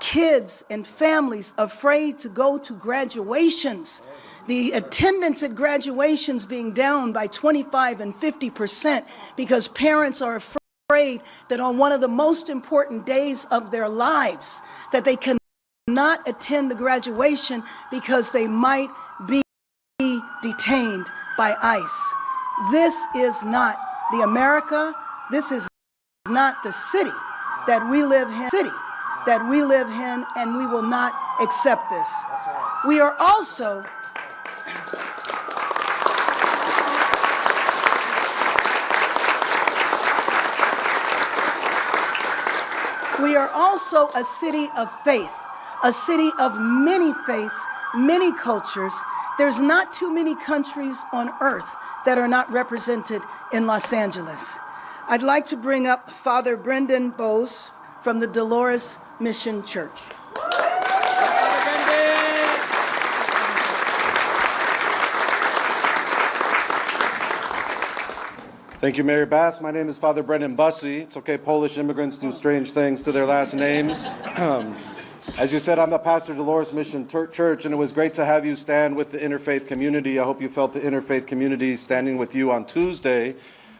kids and families afraid to go to graduations. The attendance at graduations being down by 25 and 50% because parents are afraid that on one of the most important days of their lives that they cannot attend the graduation because they might be detained by ICE. This is not the America, this is not the city that we live in, and we will not accept this. We are also a city of faith, a city of many faiths, many cultures. There's not too many countries on earth that are not represented in Los Angeles. I'd like to bring up Father Brendan Bowes from the Dolores Mission Church. Thank you, Mary Bass. My name is Father Brendan Bussey. It's okay, Polish immigrants do strange things to their last names. As you said, I'm the pastor of Dolores Mission Church, and it was great to have you stand with the interfaith community. I hope you felt the interfaith community standing with you on Tuesday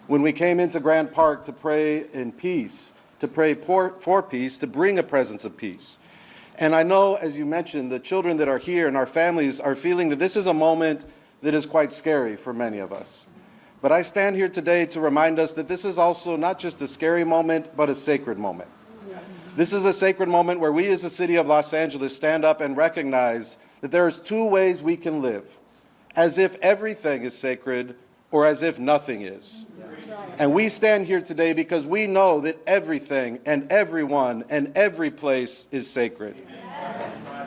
when we came into Grand Park to pray in peace, to pray for peace, to bring a presence of peace. And I know, as you mentioned, the children that are here and our families are feeling that this is a moment that is quite scary for many of us. But I stand here today to remind us that this is also not just a scary moment, but a sacred moment. This is a sacred moment where we as the city of Los Angeles stand up and recognize that there's two ways we can live, as if everything is sacred or as if nothing is. And we stand here today because we know that everything and everyone and every place is sacred.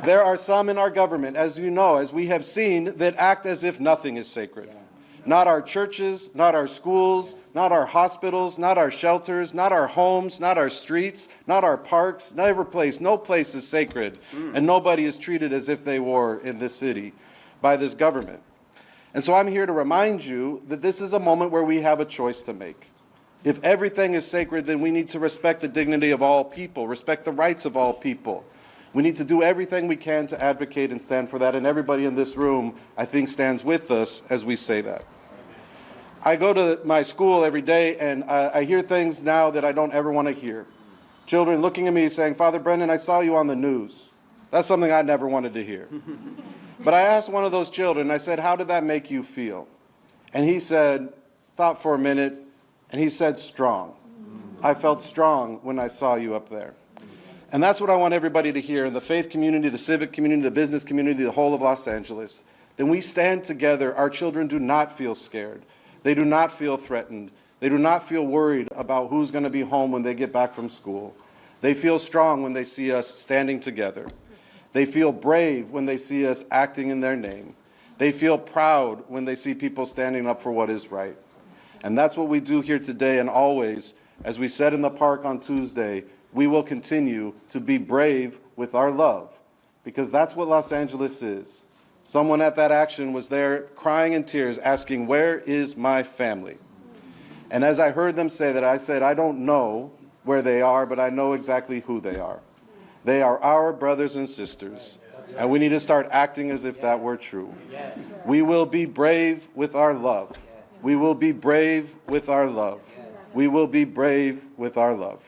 There are some in our government, as you know, as we have seen, that act as if nothing is sacred. Not our churches, not our schools, not our hospitals, not our shelters, not our homes, not our streets, not our parks, no place is sacred, and nobody is treated as if they were in this city by this government. And so I'm here to remind you that this is a moment where we have a choice to make. If everything is sacred, then we need to respect the dignity of all people, respect the rights of all people. We need to do everything we can to advocate and stand for that, and everybody in this room, I think, stands with us as we say that. I go to my school every day, and I hear things now that I don't ever want to hear. Children looking at me saying, "Father Brendan, I saw you on the news." That's something I never wanted to hear. But I asked one of those children, I said, "How did that make you feel?" And he said, thought for a minute, and he said, "Strong. I felt strong when I saw you up there." And that's what I want everybody to hear in the faith community, the civic community, the business community, the whole of Los Angeles. Then we stand together. Our children do not feel scared. They do not feel threatened. They do not feel worried about who's going to be home when they get back from school. They feel strong when they see us standing together. They feel brave when they see us acting in their name. They feel proud when they see people standing up for what is right. And that's what we do here today and always. As we said in the park on Tuesday, we will continue to be brave with our love, because that's what Los Angeles is. Someone at that action was there crying in tears, asking, "Where is my family?" And as I heard them say that, I said, I don't know where they are, but I know exactly who they are. They are our brothers and sisters, and we need to start acting as if that were true. We will be brave with our love. We will be brave with our love. We will be brave with our love.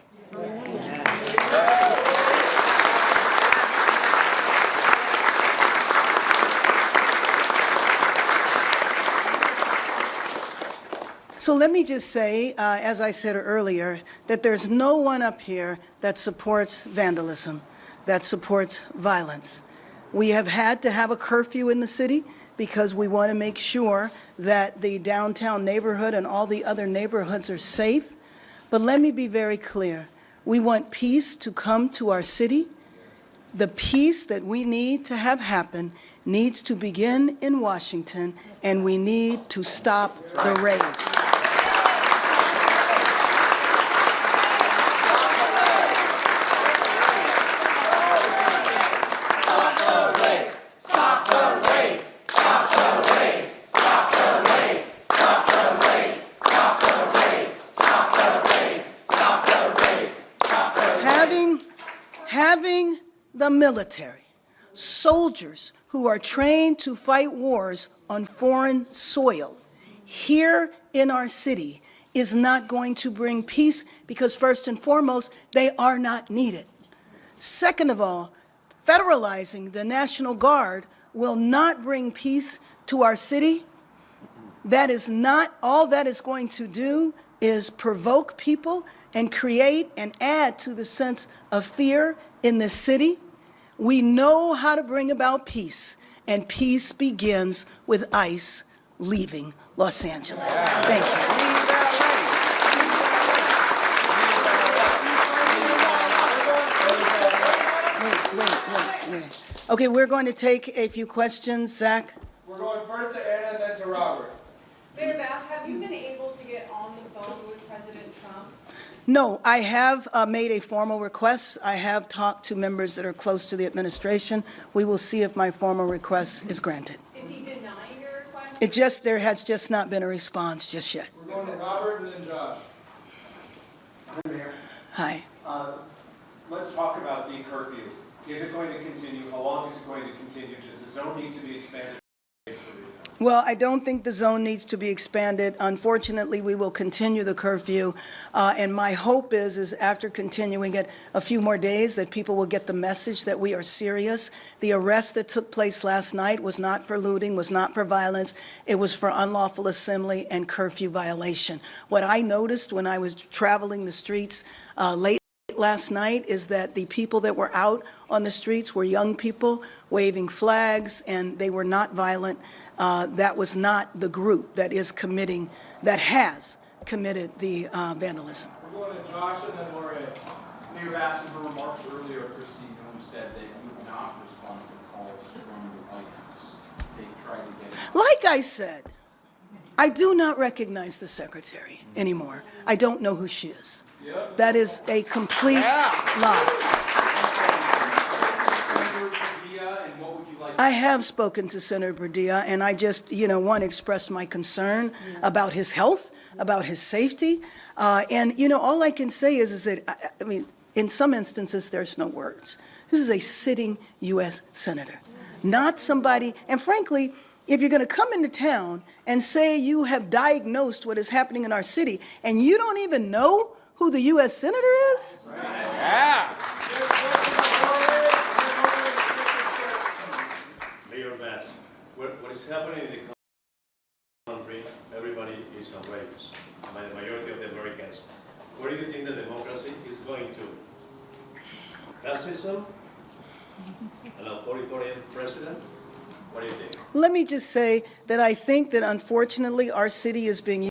So let me just say, as I said earlier, that there's no one up here that supports vandalism, that supports violence. We have had to have a curfew in the city because we want to make sure that the downtown neighborhood and all the other neighborhoods are safe. But let me be very clear. We want peace to come to our city. The peace that we need to have happen needs to begin in Washington, and we need to stop the raids. the military, soldiers who are trained to fight wars on foreign soil here in our city is not going to bring peace because, first and foremost, they are not needed. Second of all, federalizing the National Guard will not bring peace to our city. That is not, all that is going to do is provoke people and create and add to the sense of fear in this city. We know how to bring about peace, and peace begins with ICE leaving Los Angeles. Thank you. Wait. Okay, we're going to take a few questions. Zach? We're going first to Anna and then to Robert. Mayor Bass, have you been able to get on the phone with President Trump? No, I have made a formal request. I have talked to members that are close to the administration. We will see if my formal request is granted. Is he denying your request? There has just not been a response just yet. We're going to Robert and then Josh. Hi, Mayor. Hi. Let's talk about the curfew. Is it going to continue? How long is it going to continue? Does the zone need to be expanded? Well, I don't think the zone needs to be expanded. Unfortunately, we will continue the curfew, and my hope is after continuing it a few more days that people will get the message that we are serious. The arrest that took place last night was not for looting, was not for violence. It was for unlawful assembly and curfew violation. What I noticed when I was traveling the streets late last night is that the people that were out on the streets were young people waving flags, and they were not violent. That was not the group that has committed the vandalism. We're going to Josh and then Lorraine. Mayor Bass, in her remarks earlier, Kristi, Noem said that you would not respond to calls from the White House. They tried to get Like I said, I do not recognize the secretary anymore. I don't know who she is. Yep. That is a complete lie. and what would you like? I have spoken to Senator Padilla, and I just, expressed my concern about his health, about his safety. And, all I can say is that, I mean, in some instances, there's no words. This is a sitting U.S. senator, not somebody, and frankly, if you're going to come into town and say you have diagnosed what is happening in our city, and you don't even know who the U.S. senator is? Mayor Bass, what is happening in the country, everybody is outraged by the majority of the Americans. Where do you think the democracy is going to? Racism? An authoritarian president? What do you think? Let me just say that I think that unfortunately our city is being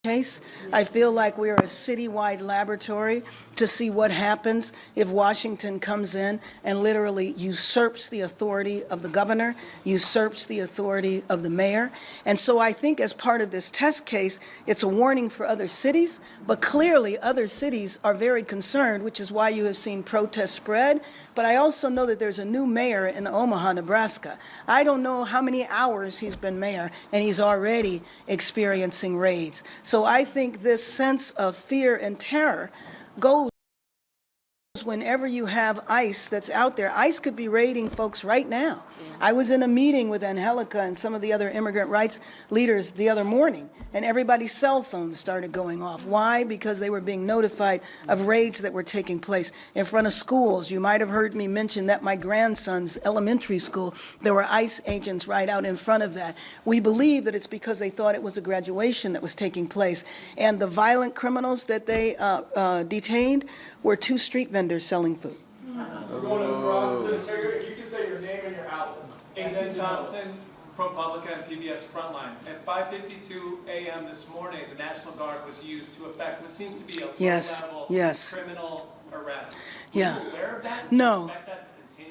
case. I feel like we are a citywide laboratory to see what happens if Washington comes in and literally usurps the authority of the governor, usurps the authority of the mayor. And so I think as part of this test case, it's a warning for other cities, but clearly other cities are very concerned, which is why you have seen protests spread. But I also know that there's a new mayor in Omaha, Nebraska. I don't know how many hours he's been mayor, and he's already experiencing raids. So I think this sense of fear and terror goes whenever you have ICE that's out there. ICE could be raiding folks right now. I was in a meeting with Angelica and some of the other immigrant rights leaders the other morning, and everybody's cell phones started going off. Why? Because they were being notified of raids that were taking place in front of schools. You might have heard me mention that my grandson's elementary school, there were ICE agents right out in front of that. We believe that it's because they thought it was a graduation that was taking place. And the violent criminals that they detained were 2 street vendors selling food. We're going to Ross. If you can say your name and your outlet. Jason Thompson, ProPublica and PBS Frontline. At 5:52 a.m. this morning, the National Guard was used to effect what seemed to be a low-level criminal arrest. Were you aware of that? No.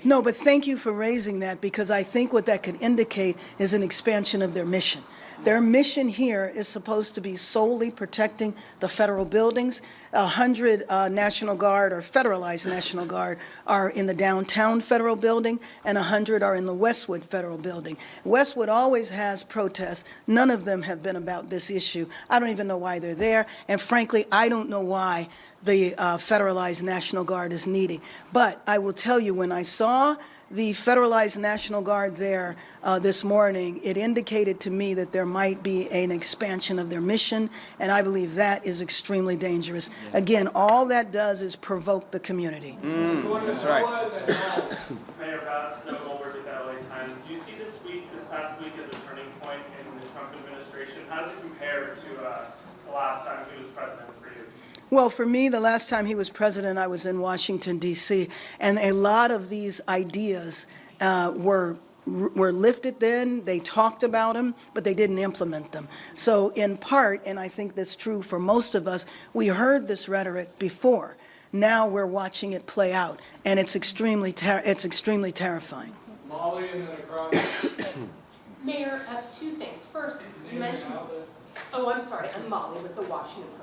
No, but thank you for raising that, because I think what that could indicate is an expansion of their mission. Their mission here is supposed to be solely protecting the federal buildings. 100 National Guard or federalized National Guard are in the downtown federal building, and 100 are in the Westwood federal building. Westwood always has protests. None of them have been about this issue. I don't even know why they're there, and frankly, I don't know why the federalized National Guard is needed. But I will tell you, when I saw the federalized National Guard there this morning, it indicated to me that there might be an expansion of their mission, and I believe that is extremely dangerous. Again, all that does is provoke the community. That's right. Mayor Bass, Noem with the LA Times. Do you see this past week, as a turning point in the Trump administration? How does it compare to the last time he was president for you? Well, for me, the last time he was president, I was in Washington, D.C., and a lot of these ideas were lifted then. They talked about them, but they didn't implement them. So in part, and I think that's true for most of us, we heard this rhetoric before. Now we're watching it play out, and it's extremely terrifying. Molly and then across. Mayor, two things. First, you mentioned, oh, I'm sorry, I'm Molly with the Washington Post.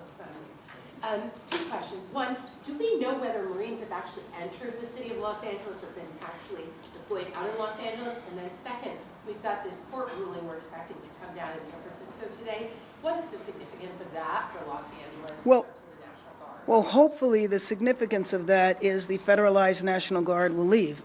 Two questions. One, do we know whether Marines have actually entered the city of Los Angeles or been actually deployed out of Los Angeles? And then second, we've got this court ruling we're expecting to come down in San Francisco today. What is the significance of that for Los Angeles? Well, hopefully the significance of that is the federalized National Guard will leave.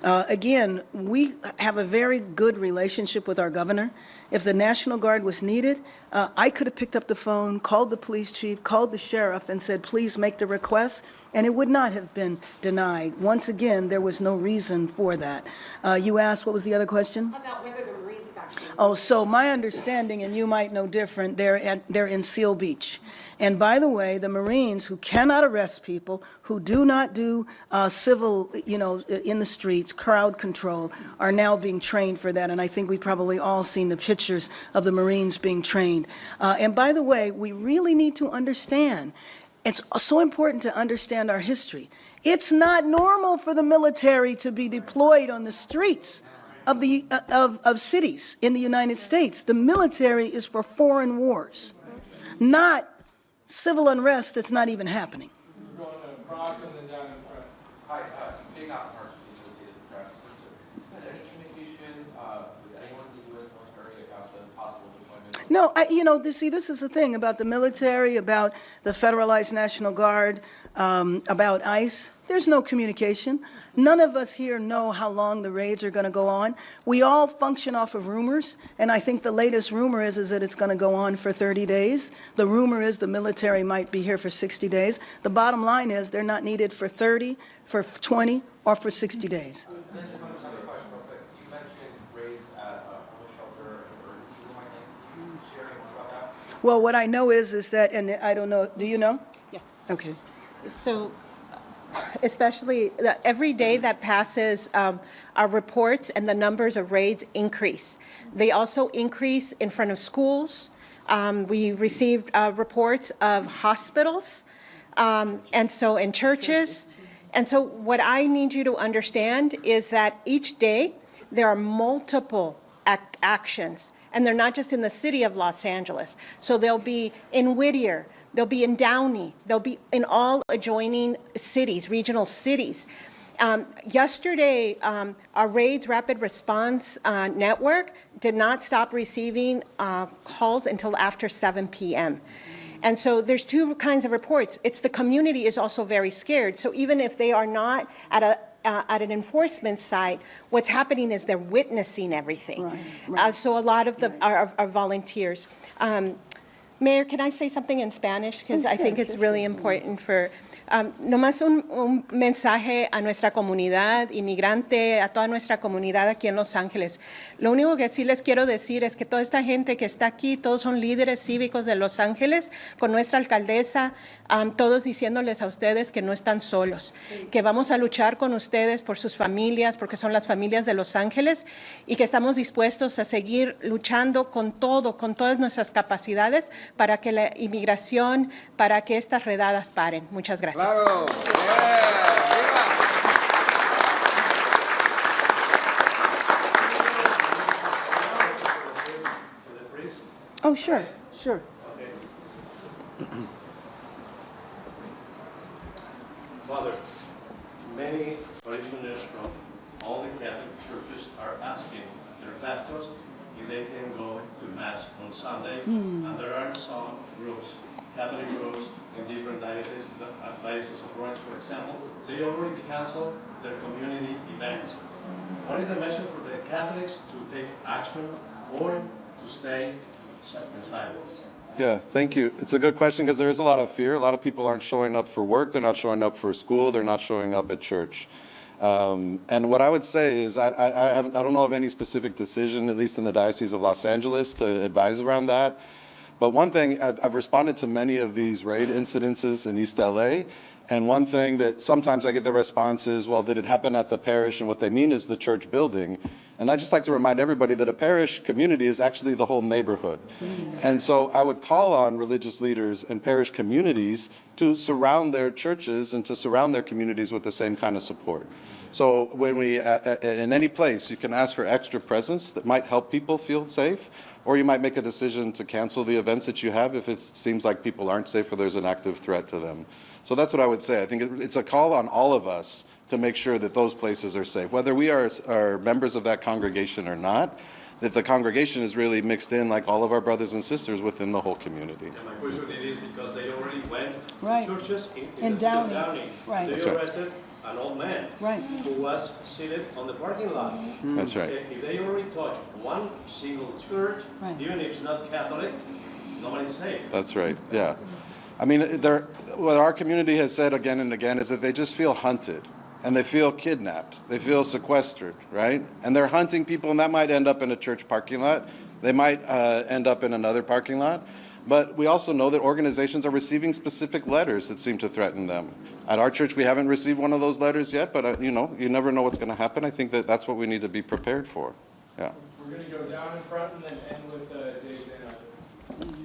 Again, we have a very good relationship with our governor. If the National Guard was needed, I could have picked up the phone, called the police chief, called the sheriff, and said, please make the request, and it would not have been denied. Once again, there was no reason for that. You asked, what was the other question? About whether the Marines have actually... Oh, so my understanding, and you might know different, they're in Seal Beach. And by the way, the Marines who cannot arrest people, who do not do civil, in the streets, crowd control, are now being trained for that. And I think we've probably all seen the pictures of the Marines being trained. And by the way, we really need to understand, it's so important to understand our history. It's not normal for the military to be deployed on the streets of cities in the United States. The military is for foreign wars, not civil unrest that's not even happening. We're going across and then down in front. Hi, Jake Oppenheimer, Associated Press. Has any communication with anyone in the U.S. military about the possible deployment? No, see, this is the thing about the military, about the federalized National Guard, about ICE. There's no communication. None of us here know how long the raids are going to go on. We all function off of rumors, and I think the latest rumor is that it's going to go on for 30 days. The rumor is the military might be here for 60 days. The bottom line is they're not needed for 30, for 20, or for 60 days. You mentioned raids at a homeless shelter or can you share anything about that? Well, what I know is that, and I don't know, do you know? Yes. Okay. So especially every day that passes, our reports and the numbers of raids increase. They also increase in front of schools. We received reports of hospitals, and so in churches. And so what I need you to understand is that each day there are multiple actions, and they're not just in the city of Los Angeles. So they'll be in Whittier, they'll be in Downey, they'll be in all adjoining cities, regional cities. Yesterday, our RAIDS Rapid Response Network did not stop receiving calls until after 7 p.m. And so there's two kinds of reports. It's the community is also very scared. So even if they are not at an enforcement site, what's happening is they're witnessing everything. Right. So a lot of our volunteers. Mayor, can I say something in Spanish? Because I think it's really important for... nomás un mensaje a nuestra comunidad inmigrante, a toda nuestra comunidad aquí en Los Ángeles. Lo único que sí les quiero decir es que toda esta gente que está aquí, todos son líderes cívicos de Los Ángeles, con nuestra alcaldesa, todos diciéndoles a ustedes que no están solos, que vamos a luchar con ustedes por sus familias, porque son las familias de Los Ángeles, y que estamos dispuestos a seguir luchando con todo, con todas nuestras capacidades, para que la inmigración, para que estas redadas paren. Muchas gracias. Bravo. Oh, sure, sure. Father, many parishioners from all the Catholic churches are asking their pastors if they can go to Mass on Sunday, and there are some groups, Catholic groups, in different dioceses of Orange, for example, they already cancel their community events. What is the measure for the Catholics to take action or to stay in silence? Yeah, thank you. It's a good question because there is a lot of fear. A lot of people aren't showing up for work. They're not showing up for school. They're not showing up at church. And what I would say is I don't know of any specific decision, at least in the Diocese of Los Angeles, to advise around that. But one thing, I've responded to many of these raid incidences in East LA, and one thing that sometimes I get the response is, well, did it happen at the parish? And what they mean is the church building. And I just like to remind everybody that a parish community is actually the whole neighborhood. And so I would call on religious leaders and parish communities to surround their churches and to surround their communities with the same kind of support. So when we, in any place, you can ask for extra presence that might help people feel safe, or you might make a decision to cancel the events that you have if it seems like people aren't safe or there's an active threat to them. So that's what I would say. I think it's a call on all of us to make sure that those places are safe, whether we are members of that congregation or not, that the congregation is really mixed in like all of our brothers and sisters within the whole community. And my question is because they already went Right. to churches In the city of Downey. Right. They That's right. arrested an old man Right. who was seated on the parking lot. That's right. If they already touch one single church, Right. even if it's not Catholic, nobody's safe. That's right, yeah. I mean, what our community has said again and again is that they just feel hunted and they feel kidnapped. They feel sequestered, right? And they're hunting people, and that might end up in a church parking lot. They might end up in another parking lot. But we also know that organizations are receiving specific letters that seem to threaten them. At our church, we haven't received one of those letters yet, but you never know what's going to happen. I think that's what we need to be prepared for. Yeah. We're going to go down in front and then end with Dave Dana.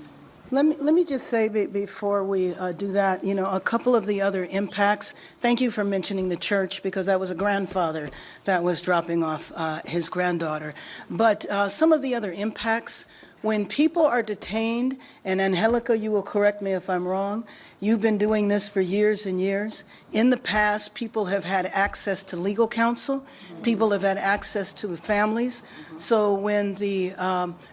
Let me just say before we do that, a couple of the other impacts. Thank you for mentioning the church, because that was a grandfather that was dropping off his granddaughter. But some of the other impacts, when people are detained, and Angelica, you will correct me if I'm wrong, you've been doing this for years and years. In the past, people have had access to legal counsel. People have had access to families. So when the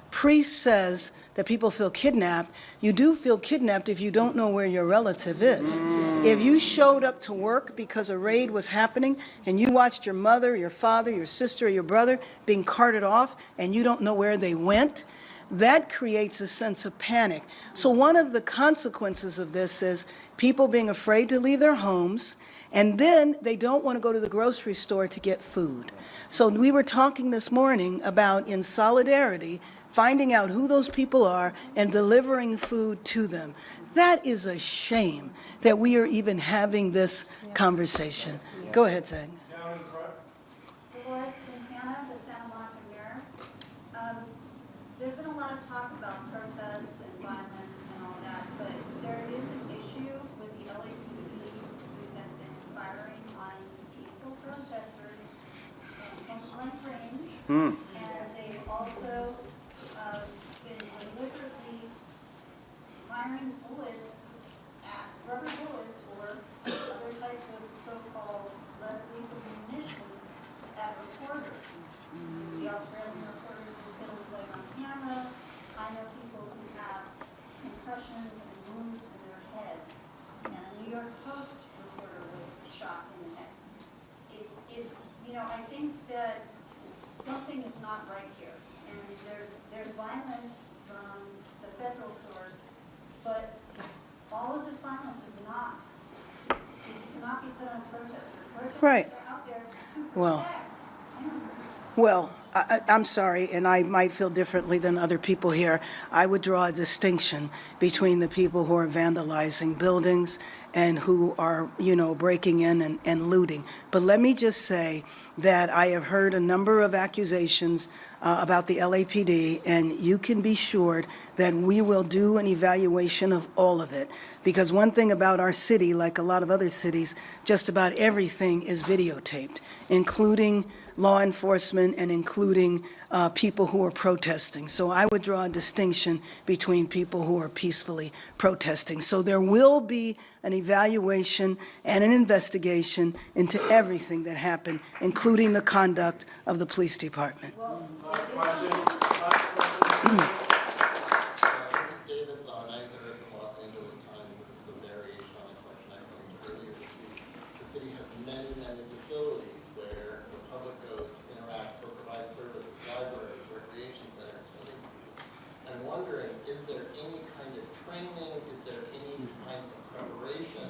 priest says that people feel kidnapped, you do feel kidnapped if you don't know where your relative is. If you showed up to work because a raid was happening and you watched your mother, your father, your sister, or your brother being carted off and you don't know where they went, that creates a sense of panic. So one of the consequences of this is people being afraid to leave their homes, and then they don't want to go to the grocery store to get food. So we were talking this morning about, in solidarity, finding out who those people are and delivering food to them. That is a shame that we are even having this conversation. Go ahead, Zach. Down in front. Dolores Quintana, the Santa Monica Mirror. There's been a lot of talk about protests and violence and all that, but there is an issue with the LAPD who has been firing on peaceful protesters at point-blank range, and they've also been deliberately firing bullets, rubber bullets, or other types of so-called less lethal munitions at reporters. The Australian reporters who killed like on camera. I know people who have concussions and wounds in their heads. And a New York Post reporter was shot in the head. I think that something is not right here. And there's violence from the federal source, but all of this violence is not. It cannot be put on protesters. Protesters Right. are out there to protect immigrants. Well, I'm sorry, and I might feel differently than other people here. I would draw a distinction between the people who are vandalizing buildings and who are, breaking in and looting. But let me just say that I have heard a number of accusations about the LAPD, and you can be sure that we will do an evaluation of all of it. Because one thing about our city, like a lot of other cities, just about everything is videotaped, including law enforcement and including people who are protesting. So I would draw a distinction between people who are peacefully protesting. So there will be an evaluation and an investigation into everything that happened, including the conduct of the police department. Last question. David Zahn, I exit from Los Angeles Times. This is a very many, many facilities where the public goes to interact or provide services, libraries, recreation centers, I'm wondering, is there any kind of training, is there any kind of preparation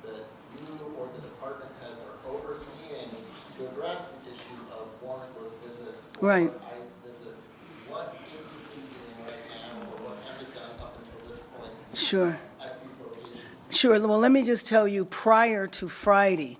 that you or the department heads are overseeing to address the issue of warrantless visits or ICE visits? What is the city doing right now, or what have you done up until this point at these locations? Sure. Well, let me just tell you, prior to Friday,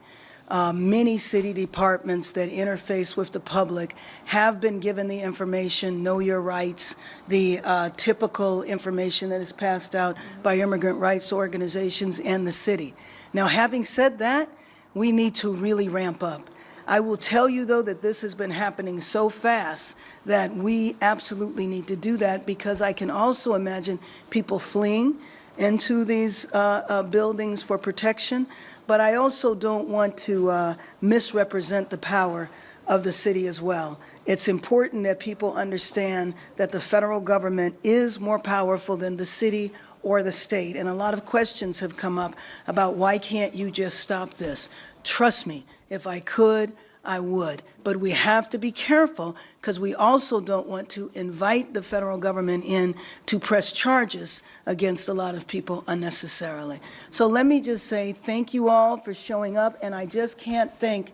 many city departments that interface with the public have been given the information, know your rights, the typical information that is passed out by immigrant rights organizations and the city. Now, having said that, we need to really ramp up. I will tell you, though, that this has been happening so fast that we absolutely need to do that, because I can also imagine people fleeing into these buildings for protection. But I also don't want to misrepresent the power of the city as well. It's important that people understand that the federal government is more powerful than the city or the state. And a lot of questions have come up about why can't you just stop this? Trust me, if I could, I would. But we have to be careful, because we also don't want to invite the federal government in to press charges against a lot of people unnecessarily. So let me just say thank you all for showing up, and I just can't thank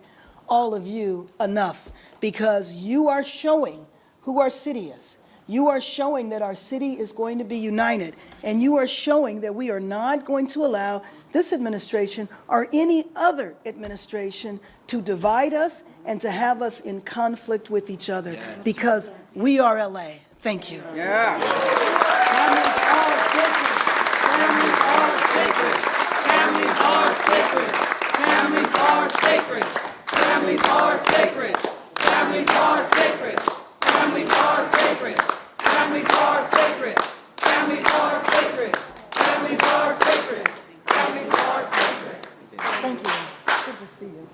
all of you enough, because you are showing who our city is. You are showing that our city is going to be united, and you are showing that we are not going to allow this administration or any other administration to divide us and to have us in conflict with each other, because we are LA. Thank you. Families are sacred. Families are sacred. Families are sacred. Families are sacred. Families are sacred. Families are sacred. Families are sacred. Families are sacred. Families are sacred. Families are sacred. Thank you. Good to see you.